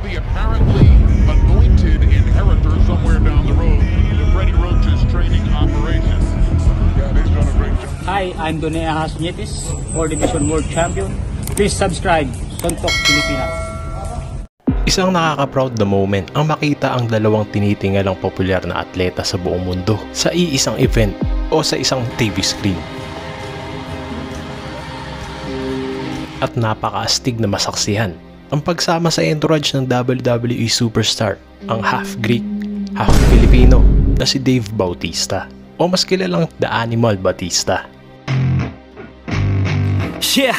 the apparently anointed inheritor somewhere down the road to Freddie Roach's training operation. Yeah, he's done a great job. Hi, I'm Donnie Ahas Nietis, 4 Division World Champion. Please subscribe, Suntok Pilipinas. Isang nakaka-proud na moment ang makita ang dalawang tinitingalang popular na atleta sa buong mundo sa iisang event o sa isang TV screen. At napakaastig na masaksihan ang pagsama sa entourage ng WWE Superstar, ang half Greek, half Filipino na si Dave Bautista o mas kilalang The Animal Batista. Yeah.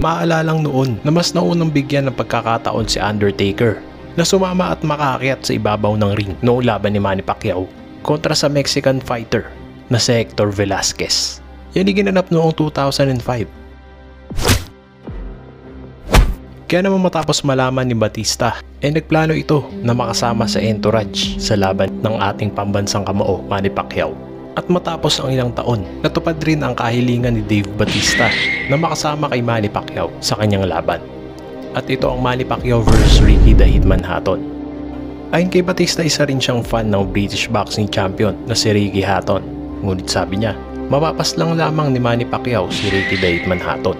Maalalang noon na mas naunang bigyan ng pagkakataon si Undertaker na sumama at makaakyat sa ibabaw ng ring noong laban ni Manny Pacquiao kontra sa Mexican fighter na si Hector Velasquez. Yan ay ginanap noong 2005. Kaya naman matapos malaman ni Batista ay nagplano ito na makasama sa entourage sa laban ng ating pambansang kamao Manny Pacquiao. At matapos ang ilang taon, natupad rin ang kahilingan ni Dave Bautista na makasama kay Manny Pacquiao sa kanyang laban. At ito ang Manny Pacquiao vs Ricky the Hitman Hatton. Ayon kay Bautista, isa rin siyang fan ng British boxing champion na si Ricky Hatton. Ngunit sabi niya, mapapas lang lamang ni Manny Pacquiao si Ricky the Hitman Hatton.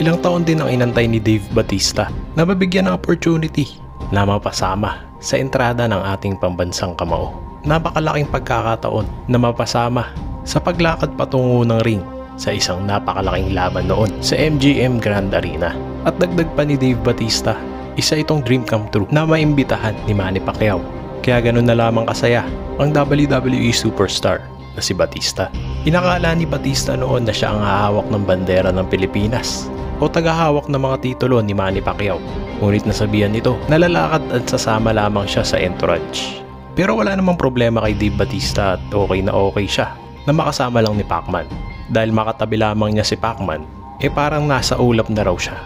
Ilang taon din ang inantay ni Dave Bautista na mabigyan ng opportunity na mapasama sa entrada ng ating pambansang kamao. Napakalaking pagkakataon na mapasama sa paglakad patungo ng ring sa isang napakalaking laban noon sa MGM Grand Arena. At dagdag pa ni Dave Bautista, isa itong dream come true na maimbitahan ni Manny Pacquiao. Kaya ganun na lamang kasaya ang WWE Superstar na si Bautista. Inakala ni Bautista noon na siya ang hahawak ng bandera ng Pilipinas o tagahawak ng mga titulo ni Manny Pacquiao. Ngunit nasabihan nito na lalakad at sasama lamang siya sa entourage. Pero wala namang problema kay Dave Bautista at okay na okay siya na makasama lang ni Pacman. Dahil makatabi lamang niya si Pacman, parang nasa ulap na raw siya.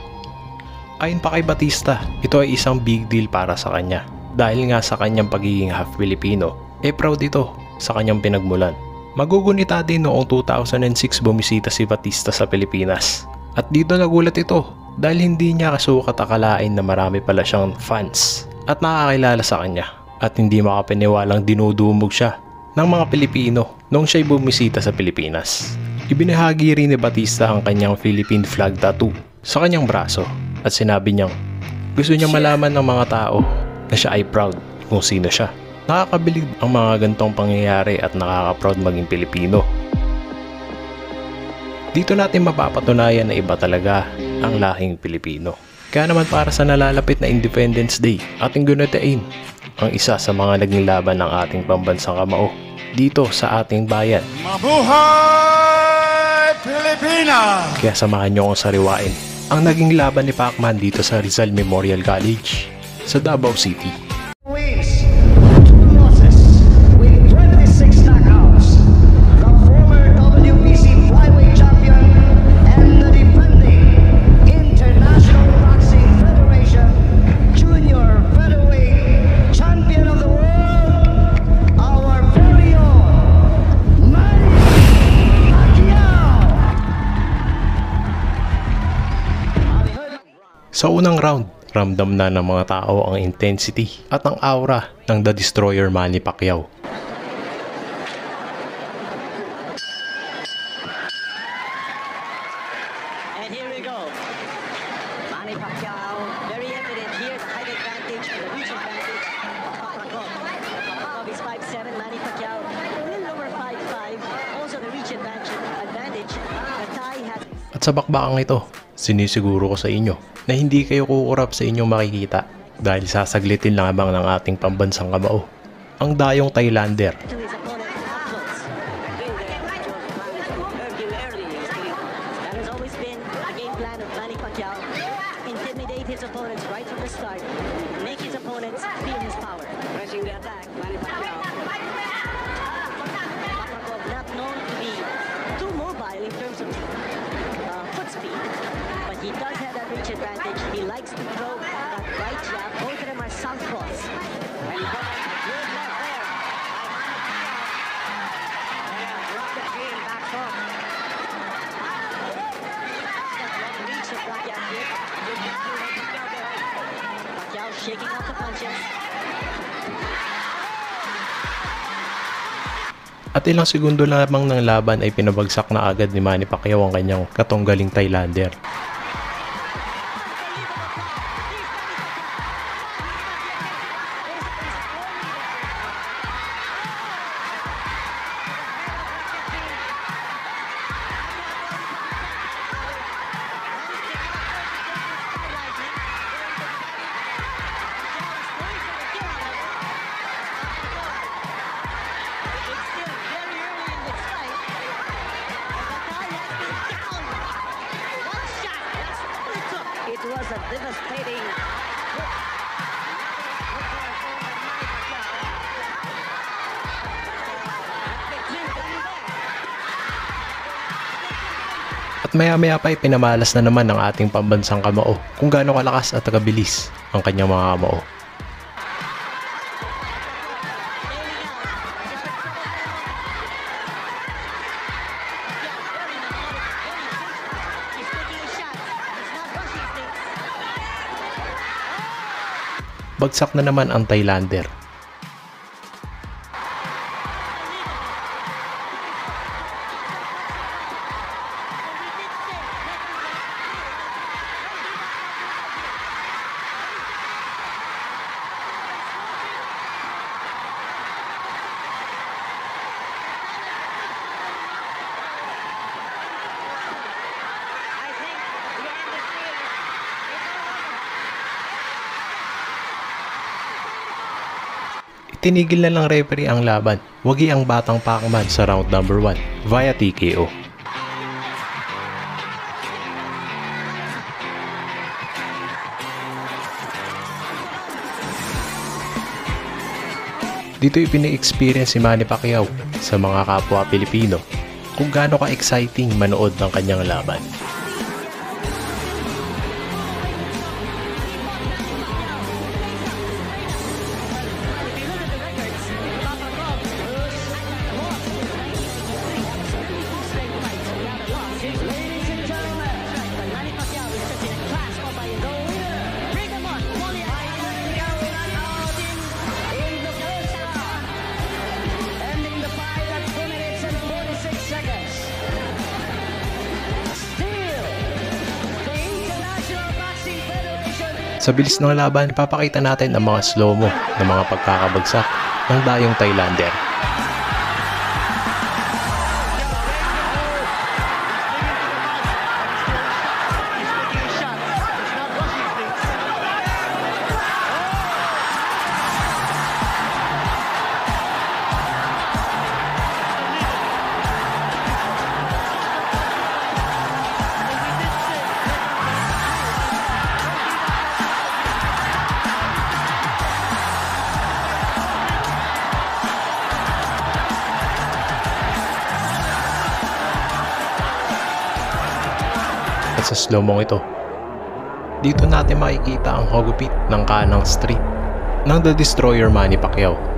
Ayon pa kay Bautista, ito ay isang big deal para sa kanya. Dahil nga sa kanyang pagiging half Filipino, proud ito sa kanyang pinagmulan. Magugunita din noong 2006 bumisita si Bautista sa Pilipinas. At dito nagulat ito dahil hindi niya kasukat akalain na marami pala siyang fans at nakakilala sa kanya. At hindi makapaniwalang dinudumog siya ng mga Pilipino noong siya'y bumisita sa Pilipinas. Ibinahagi rin ni Bautista ang kanyang Philippine flag tattoo sa kanyang braso at sinabi niyang gusto niyang malaman ng mga tao na siya ay proud kung sino siya. Nakakabilib ang mga gantong pangyayari at nakaka-proud maging Pilipino. Dito natin mapapatunayan na iba talaga ang lahing Pilipino. Kaya naman para sa nalalapit na Independence Day, ating gunatain ang isa sa mga naging laban ng ating pambansang kamao dito sa ating bayan. Mabuhay Pilipinas! Kaya samahan niyo akong sariwain ang naging laban ni Pacman dito sa Rizal Memorial College sa Davao City. Wins, 2 losses with 26 knockouts. The former WBC flyweight champion and the defending International Boxing Federation Junior Featherweight Champion of the World, our very own Manny Pacquiao. Sa unang round, ramdam na ng mga tao ang intensity at ang aura ng The Destroyer Manny Pacquiao. And here we go. Manny Pacquiao, very evident here, the height advantage, the reach advantage of Papakov. Papakov is 5'7", Manny Pacquiao a little over 5'5", also the reach advantage. The Thai has... At sa bakbakang ito, sinisiguro ko sa inyo na hindi kayo kukurap sa inyong makikita dahil sasaglitin lamang ng ating pambansang kamao, ang dayong Thailander. to his opponent up close. That has always been the game plan of Manny Pacquiao. Intimidate his opponents right from the start. Make his opponents feel his power. Pressing the attack, Manny Pacquiao. Papakov not known to be too mobile in terms of foot speed, but he does have that reach advantage. He likes to throw that right jab. Both of them are southpaws. And he got a good left there. Drop the chin, back off. That's that long reach of Pacquiao here. shaking off the punches. At ilang segundo lamang ng laban ay pinabagsak na agad ni Manny Pacquiao ang kanyang katunggaling Thailander. It was a devastating At maya-maya pa ay pinamalas na naman ng ating pambansang kamao kung gaano kalakas at kabilis ang kanyang mga kamao. Bagsak na naman ang Thailander. Itinigil na lang referee ang laban, wagi ang Batang Pacman sa round number 1 via TKO. Dito ipini-experience si Manny Pacquiao sa mga kapwa Pilipino kung gaano ka-exciting manood ng kanyang laban. Sa bilis ng laban, papakita natin ang mga slow-mo ng mga pagkakabagsak ng dayong Thailander. Sa slow-mo ito, dito natin makikita ang hugupit ng kanang street ng The Destroyer Manny Pacquiao.